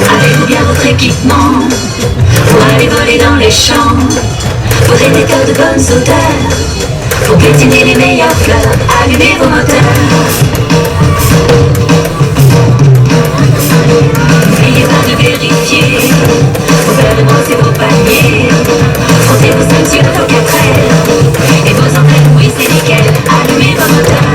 Avez-vous bien votre équipement pour aller voler dans les champs? Faudrait des tas de bonnes odeurs pour piétiner les meilleures fleurs. Allumez vos moteurs. N'oubliez pas de vérifier vos verres et brossez vos paniers. Frottez vos ceintures vos 4 ailes et vos antennes, oui c'est nickel. Allumez vos moteurs.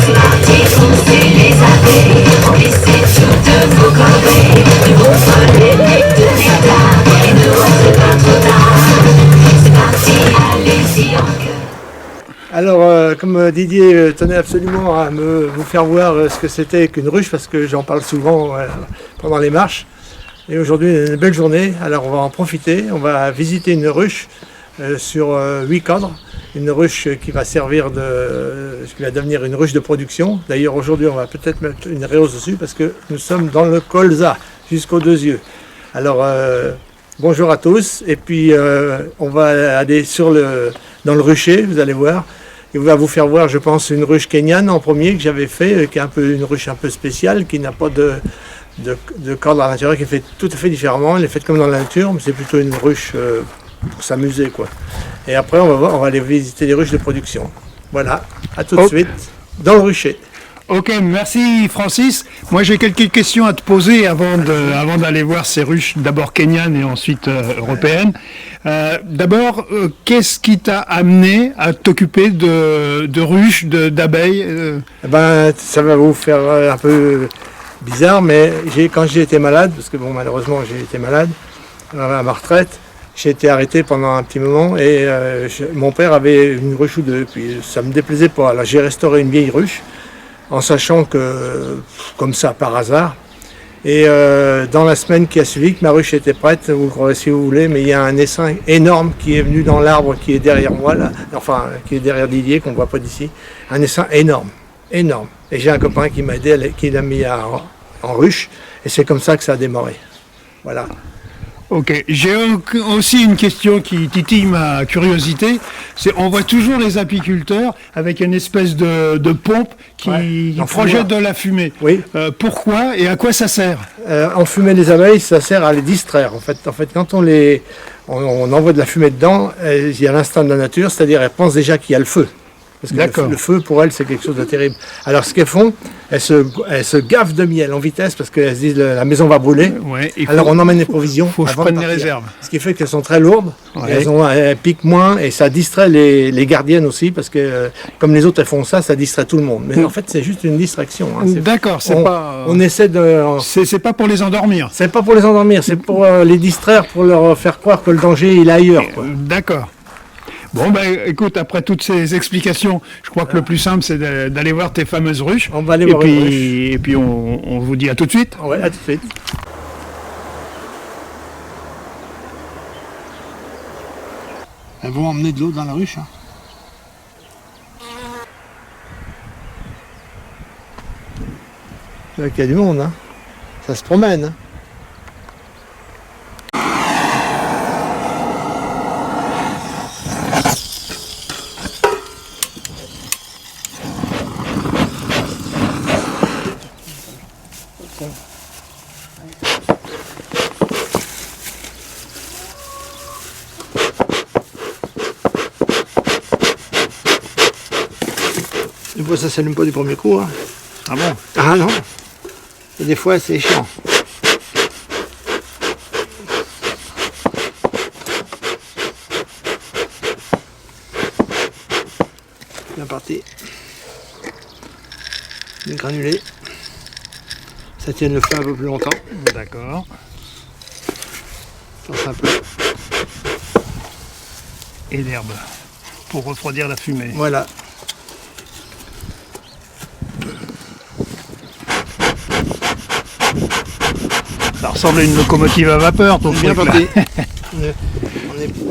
C'est parti, foncez les abeilles, remplissez toutes vos corbeilles de vos folles et de nectar, et ne rentrez pas trop tard. C'est parti, allez-y en chœur. Alors, comme Didier tenait absolument à vous faire voir ce que c'était qu'une ruche, parce que j'en parle souvent pendant les marches, et aujourd'hui une belle journée, alors on va en profiter, on va visiter une ruche sur 8 cadres, une ruche qui va servir qui va devenir une ruche de production. D'ailleurs aujourd'hui on va peut-être mettre une réhausse dessus parce que nous sommes dans le colza, jusqu'aux 2 yeux. Alors bonjour à tous, et puis on va aller dans le rucher, vous allez voir. Il va vous faire voir, je pense, une ruche kenyane en premier que j'avais fait, qui est une ruche un peu spéciale, qui n'a pas de cadre à l'intérieur, qui est fait tout à fait différemment. Elle est faite comme dans la nature, mais c'est plutôt une ruche pour s'amuser, quoi. Et après, on va aller visiter les ruches de production. Voilà, à tout de suite, dans le rucher. Ok, merci Francis. Moi j'ai quelques questions à te poser avant d'aller voir ces ruches, d'abord kenyanes et ensuite européennes. D'abord, qu'est-ce qui t'a amené à t'occuper de ruches, d'abeilles Ça va vous faire un peu bizarre, mais quand j'ai été malade, parce que bon, malheureusement j'ai été malade, à ma retraite, j'ai été arrêté pendant un petit moment et mon père avait une ruche ou deux, puis ça me déplaisait pas. Alors j'ai restauré une vieille ruche, en sachant que, comme ça, par hasard, et dans la semaine qui a suivi, que ma ruche était prête, vous croirez si vous voulez, mais il y a un essaim énorme qui est venu dans l'arbre qui est derrière moi, là, enfin, qui est derrière Didier, qu'on ne voit pas d'ici, un essaim énorme, énorme. Et j'ai un copain qui m'a aidé, qui l'a mis en ruche, et c'est comme ça que ça a démarré. Voilà. Ok, j'ai aussi une question qui titille ma curiosité. On voit toujours les apiculteurs avec une espèce de pompe qui projette de la fumée. Oui. Pourquoi et à quoi ça sert? Enfumer les abeilles, ça sert à les distraire. En fait quand on envoie de la fumée dedans, il y a l'instinct de la nature, c'est-à-dire elles pensent déjà qu'il y a le feu. Parce que le feu, pour elles, c'est quelque chose de terrible. Alors, ce qu'elles font, elles se gaffent de miel en vitesse parce qu'elles se disent la maison va brûler. Ouais, alors, on emmène les provisions. Il faut que je prenne les réserves. Ce qui fait qu'elles sont très lourdes, ouais. Elles piquent moins et ça distrait les gardiennes aussi parce que, comme les autres, elles font ça distrait tout le monde. Mais en fait, c'est juste une distraction. Hein. D'accord, on essaie de. C'est pas pour les endormir. C'est pas pour les endormir, c'est pour les distraire, pour leur faire croire que le danger, il est ailleurs. D'accord. Bon, écoute, après toutes ces explications, je crois que le plus simple, c'est d'aller voir tes fameuses ruches. On va aller voir les ruches. Et puis, on vous dit à tout de suite. Ouais, à tout de suite. Elles vont emmener de l'eau dans la ruche. Hein. C'est là qu'il y a du monde. Hein. Ça se promène. Hein. Des fois ça s'allume pas du premier coup. Hein. Ah bon? Ah non. Et des fois c'est chiant. Bien parti. Bien granulé. Ça tient le feu un peu plus longtemps. D'accord. Force un peu. Et l'herbe. Pour refroidir la fumée. Voilà. Ça ressemble à une locomotive à vapeur, ton truc, bien là. parti.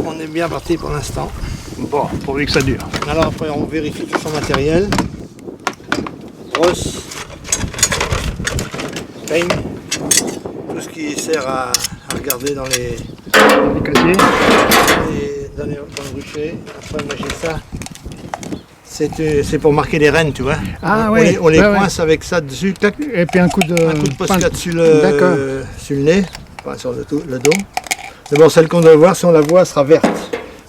on est bien parti pour l'instant. Bon, pourvu que ça dure. Alors après on vérifie tout son matériel. Brosse, frame, tout ce qui sert à regarder dans les casiers. dans le rucher. Après moi j'ai ça. C'est pour marquer les rennes, tu vois. Ah on ouais. les, on les Ouais, coince avec ça dessus, clac, Et puis un coup de Posca sur D'accord. sur le nez, enfin, sur le dos. D'abord celle qu'on doit voir, si on la voit, elle sera verte.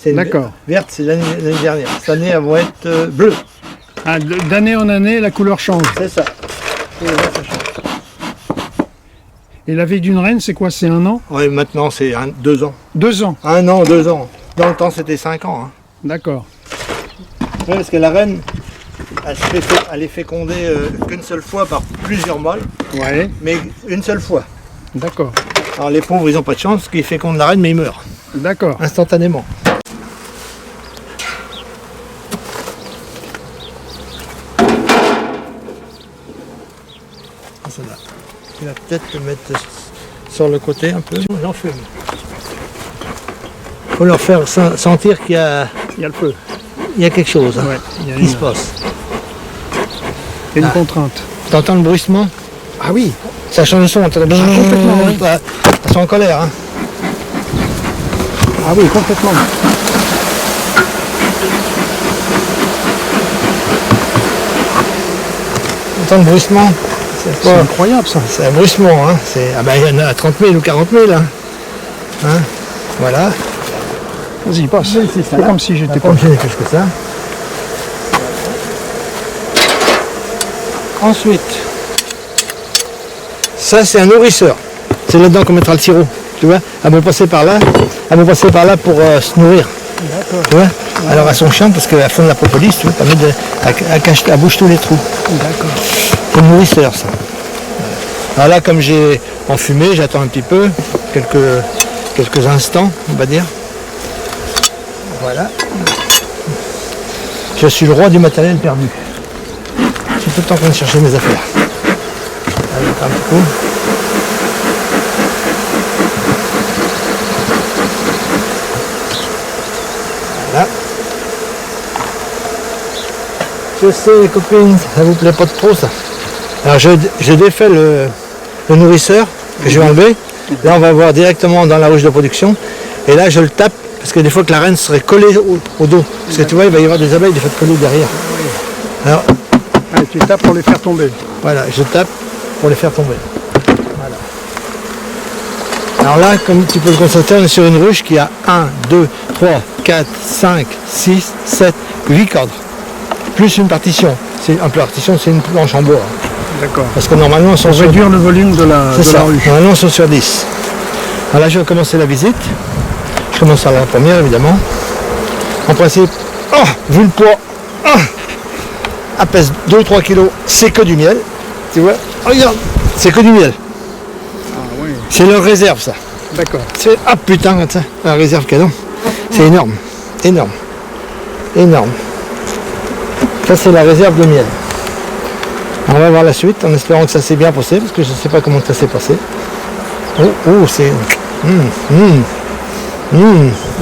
D'accord. Verte, c'est l'année dernière. Cette année, elles vont être bleues. Ah, d'année en année, la couleur change. C'est ça. Et là, ça change. Et la vie d'une reine, c'est quoi? C'est 1 an? Ouais, maintenant c'est 2 ans. 2 ans. 1 an, 2 ans. Dans le temps, c'était 5 ans. Hein. D'accord. Ouais, parce que la reine, elle est fécondée qu'une seule fois par plusieurs mâles, Ouais. mais une seule fois. D'accord. Alors les pauvres, ils n'ont pas de chance, parce qu'ils fécondent la reine, mais ils meurent D'accord. instantanément. Celle-là. Tu vas peut-être le mettre sur le côté un peu. J'en fume. Il faut leur faire sentir qu'il y a quelque chose hein, Ouais, il y a qui se passe. une contrainte. T'entends le bruissement? Ah oui. Ça change de son. Complètement. oui. Elles sont en colère. Hein. Ah oui, complètement. T'entends le bruissement? C'est incroyable ça. C'est un bruissement. Hein. Il y en a à 30 000 ou 40 000. Hein. Hein. Voilà. Vas-y, passe. C'est comme si j'étais pas. Comme je n'ai plus que ça. Ensuite, ça c'est un nourrisseur. C'est là-dedans qu'on mettra le sirop. Tu vois, elle va passer par là. Elle va passer par là pour se nourrir. D'accord. Tu vois. Alors elles sont chiantes parce qu'elles font de la propolis, tu vois, elle bouge tous les trous. D'accord. C'est le nourrisseur ça. Alors là, comme j'ai enfumé, j'attends un petit peu, quelques instants, on va dire. Voilà. Je suis le roi du matériel perdu. Je suis tout le temps en train de chercher mes affaires. Allez, un petit coup. Voilà. Je sais les copines, ça vous plaît pas trop ça. Alors je défais le nourrisseur que je vais enlever. Là on va voir directement dans la ruche de production. Et là je le tape parce que des fois que la reine serait collée au dos. Parce que tu vois il va y avoir des abeilles des fois collées derrière. Alors Ah, tu tapes pour les faire tomber. voilà, je tape pour les faire tomber. Voilà. Alors là, comme tu peux le constater, on est sur une ruche qui a 1, 2, 3, 4, 5, 6, 7, 8 cordes. Plus une partition. Une partition, c'est une planche en bois. Hein. D'accord. Parce que normalement, on Pour réduire le volume de la ruche. Normalement, on sont sur 10. Alors là, je vais commencer la visite. Je commence par la première, évidemment. En principe, vu le poids, elle pèse 2-3 kilos, c'est que du miel. Tu vois, regarde, c'est que du miel. Ah oui. C'est leur réserve, ça. D'accord. C'est, putain, ça, la réserve canon. C'est énorme, énorme, énorme. Ça, c'est la réserve de miel. On va voir la suite en espérant que ça s'est bien passé, parce que je ne sais pas comment ça s'est passé. C'est...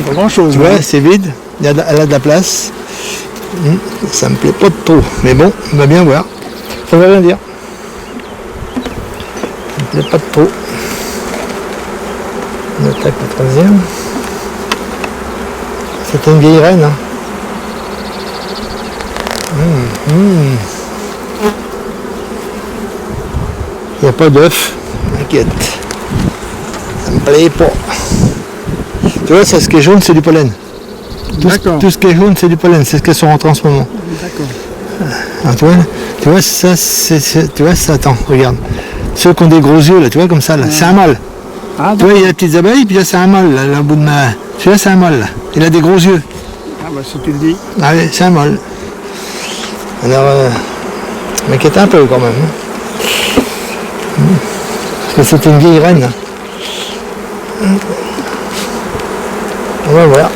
Pas grand chose. Tu vois, c'est vide, elle a de la place. Ça me plaît pas trop, mais bon, on va bien voir. Ça veut rien dire. Ça me plaît pas trop. On attaque le troisième. C'était une vieille reine. Hein. Il n'y a pas d'œuf, t'inquiète. Ça me plaît pas. Tu vois, ça, ce qui est jaune, c'est du pollen. Tout ce qui est jaune, c'est du pollen, c'est ce qu'elles sont rentrées en ce moment. D'accord. Alors, tu vois, ça, tu vois, ça, attends, regarde. Ceux qui ont des gros yeux, là, tu vois, comme ça, là, c'est un mâle. Ah, Tu vois, il y a les petites abeilles, puis là, c'est un mâle, là, au bout de ma... Celui-là, c'est un mâle, là. Il a des gros yeux. ah bah si tu le dis. Ah oui, c'est un mâle. Alors, m'inquiète un peu, quand même. Hein. Parce que c'était une vieille reine. Hein. On va voir.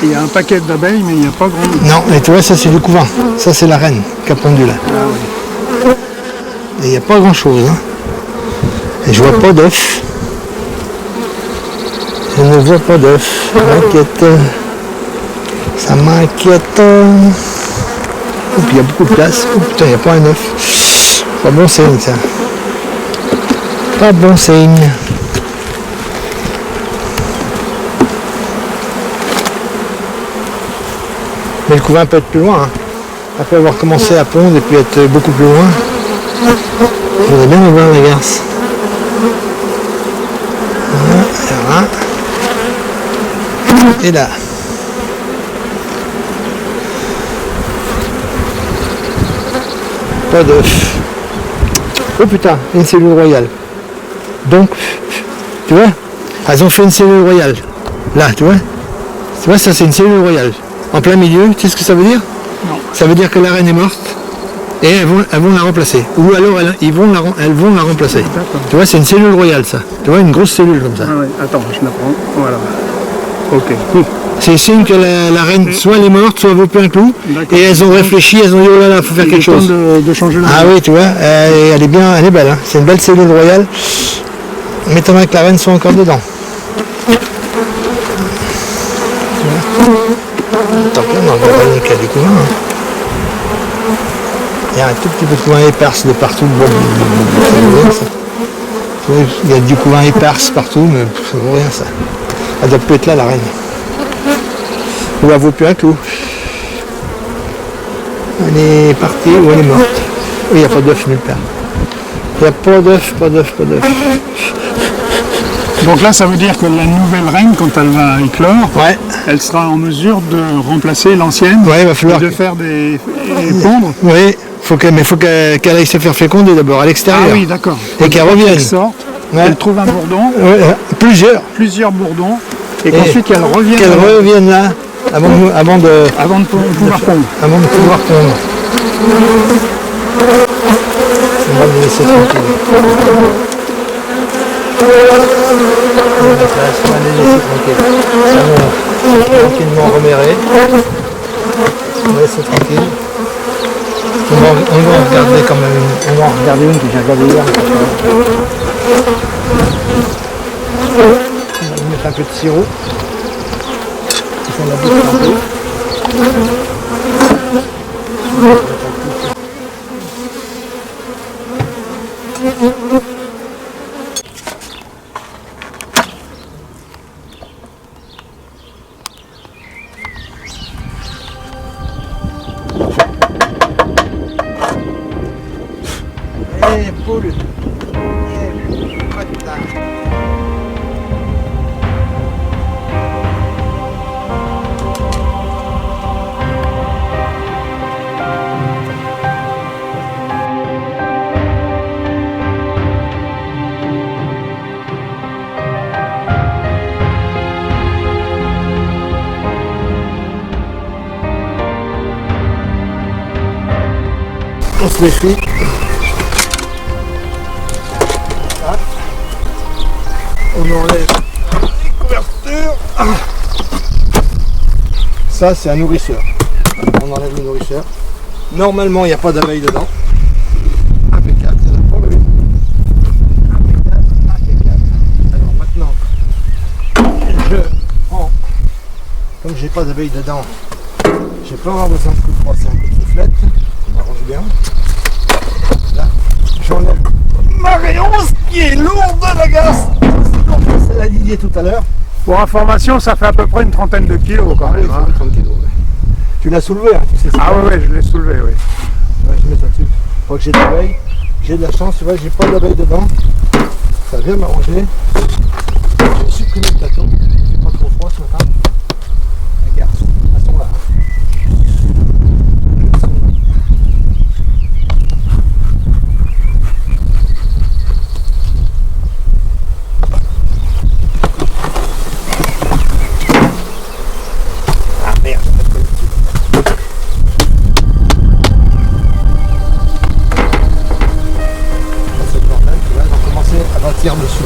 Il y a un paquet d'abeilles, mais il n'y a pas grand monde. Non, mais tu vois, ça c'est du couvain. Ça c'est la reine qui a pondu là. Ah oui. Et il n'y a pas grand chose. Hein. Et je vois pas d'œuf. Je ne vois pas d'œuf. M'inquiète. Ça m'inquiète. Oh, puis il y a beaucoup de place. Oh putain, il n'y a pas un œuf. Pas bon signe ça. Pas bon signe. Mais le couvain peut être plus loin. Hein. Après avoir commencé à pondre et puis être beaucoup plus loin. Je voudrais bien voir la garce. Voilà. Et là. Pas d'œuf. Oh putain, une cellule royale. Donc, tu vois, elles ont fait une cellule royale. Là, tu vois. Tu vois, ça c'est une cellule royale. En plein milieu, tu sais ce que ça veut dire? Non. Ça veut dire que la reine est morte et elles vont la remplacer. Ou alors elles vont la remplacer. Tu vois, c'est une cellule royale ça. Tu vois, une grosse cellule comme ça. Ah ouais. Attends, je la prends. Voilà. Ok. C'est signe que la reine, soit elle est morte, soit elle vaut plus un clou. D'accord. Et elles ont réfléchi, elles ont dit oh là là, faut faire quelque chose. De changer la Ah oui, tu vois, elle est bien, elle est belle. Hein. C'est une belle cellule royale. M'étonnerait que la reine soit encore dedans. Tant pis, on va regarder qu'il y a du couvain. Hein. Il y a un tout petit peu de couvain éparse de partout. Il y a du couvain éparse partout, mais ça vaut rien ça. Elle doit plus être là, la reine. Ou elle vaut plus un clou. Elle est partie ou elle est morte. Il n'y a pas d'œuf nulle part. Il n'y a pas d'œuf, pas d'œuf, pas d'œuf. Donc là, ça veut dire que la nouvelle reine, quand elle va éclore, Ouais. elle sera en mesure de remplacer l'ancienne, Ouais, il va falloir. de faire des pondre. Oui, mais faut qu'elle aille se faire féconder d'abord à l'extérieur. Ah oui, d'accord. Et qu'elle revienne. Elle sort, Ouais. elle trouve un bourdon, Ouais, plusieurs. bourdons, et qu'ensuite qu'elle revienne Qu'elle revienne là avant de avant de pouvoir pondre. Avant de pouvoir pondre. On va le laisser tranquille. On va les laisser tranquilles. Ça va tranquillement remérer. On va laisser tranquille. On va regarder quand même une. On va en regarder une que j'ai regardée hier. On va lui mettre un peu de sirop. On la bouche un peu. Poule. On se méfie. On enlève les couvertures. Ça, c'est un nourrisseur. On enlève le nourrisseur. Normalement, il n'y a pas d'abeilles dedans. Impeccable, c'est la fois une. Impeccable, impeccable. Alors maintenant, je prends, comme j'ai pas d'abeilles dedans, je peux avoir besoin de coup de brosse et un coup de soufflette. Ça m'arrange bien. Là, j'enlève ma réonce qui est lourde de la gasse. C'est la Didier tout à l'heure. Pour information, ça fait à peu près une trentaine de kilos quand même. Hein. 30 kilos, ouais. Tu l'as soulevé, hein, tu sais. Ah ouais, je l'ai soulevé, oui. Ouais, je mets ça dessus. Je crois que j'ai d'abeilles. J'ai de la chance, tu vois, j'ai pas d'abeilles dedans. Ça vient m'arranger. J'ai supprimé le plateau. C'est pas trop froid ce matin. Regarde, elles sont là. Ah merde, on va pas le dessus. C'est le bordel, tu vois, ils vont commencer à bâtir dessus.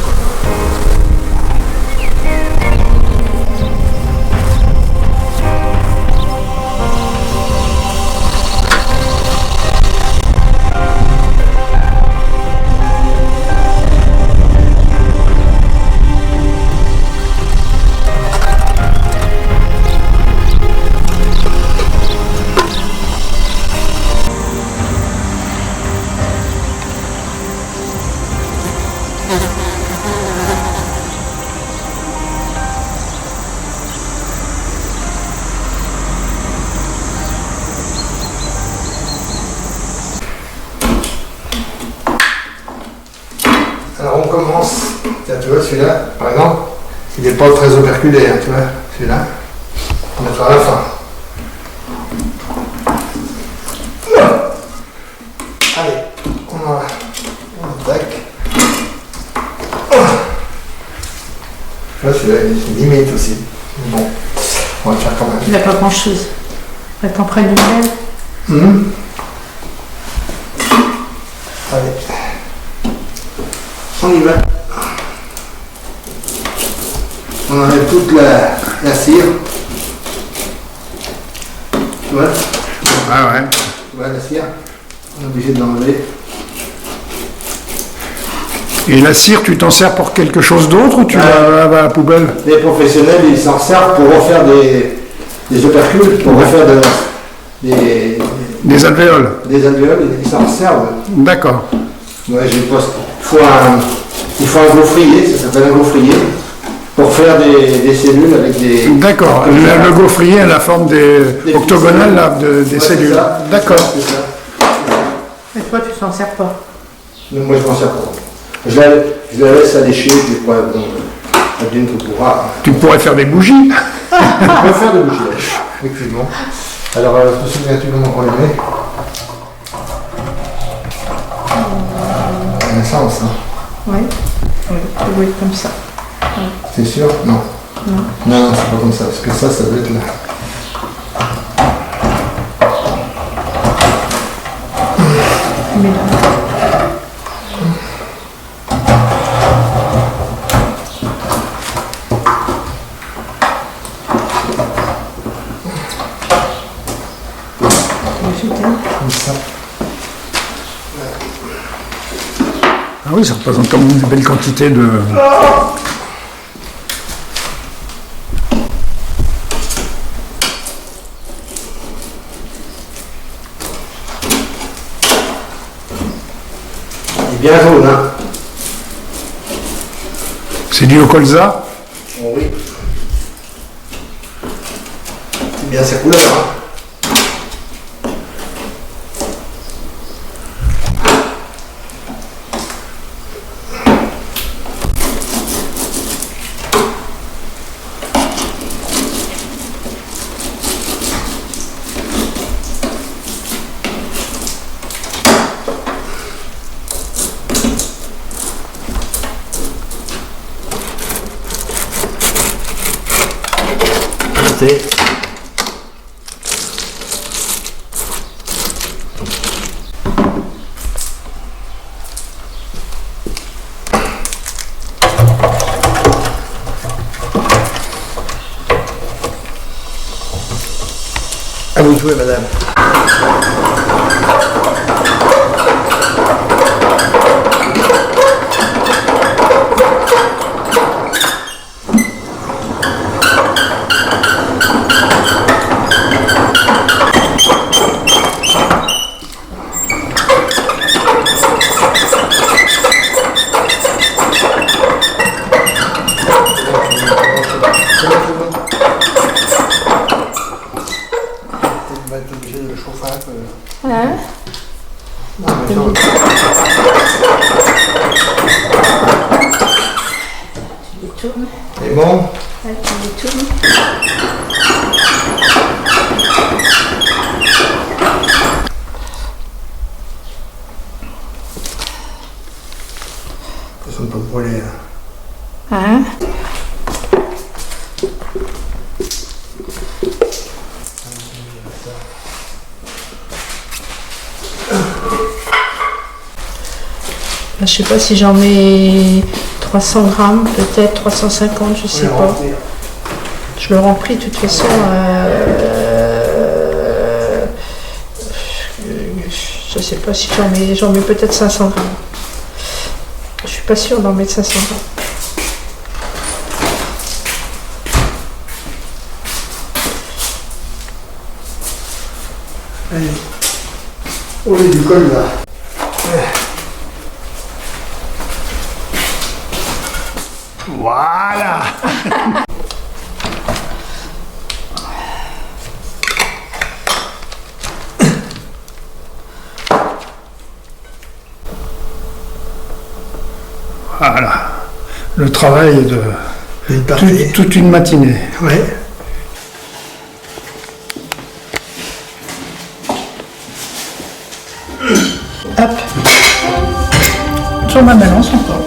celui-là, par exemple, il n'est pas très operculé, hein, tu vois, celui-là. On mettra à la fin. Allez, on tac. Là, celui-là, il limite aussi. Bon, on va le faire quand même. Il n'a pas grand-chose. On va t'en prendre une belle. Allez. On y va. On enlève toute la cire. Tu vois? Ah ouais. Tu vois la cire? On est obligé de l'enlever. Et la cire, tu t'en sers pour quelque chose d'autre ou tu la à la poubelle? Les professionnels, ils s'en servent pour refaire des opercules, pour refaire Des alvéoles. des alvéoles, ils s'en servent. D'accord. Moi, j'ai pas. Il faut un gaufrier, ça s'appelle un gaufrier, pour faire des cellules avec des. D'accord. Le gaufrier a la forme Des octogonale là, des Ouais, cellules. c'est ça. D'accord. C'est ça. Mais toi, tu t'en sers pas. Moi, je m'en sers pas. Je la laisse allécher, puis quoi, donc, advienne que pourra. Tu pourrais faire des bougies. On peut faire des bougies, effectivement. Alors, te souviens-tu comment on les met? Un sens, hein. Oui. Oui, tu dois être comme ça. C'est sûr? Non. Non. Non, c'est pas comme ça, parce que ça doit être là. Mais là. Comme ça. Ah oui, ça représente quand même une belle quantité de... Il est bien jaune, hein? C'est dû au colza? Oh oui. C'est bien sa couleur, hein? C'est à vous de jouer, madame. On va être obligé de le chauffer un peu. Hein? Non, mais non. Tu détournes. C'est bon? Ouais, tu détournes. Ça ne peut pas brûler. Hein? Je sais pas si j'en mets 300 grammes, peut-être 350, je sais pas. Je le remplis de toute façon. Je sais pas si j'en mets peut-être 500 grammes. Je suis pas sûre d'en mettre 500 grammes. Allez. Oh, il y a du col là. Voilà. Voilà. le travail de Une partie. toute une matinée. Ouais. Hop. Sur ma balance encore.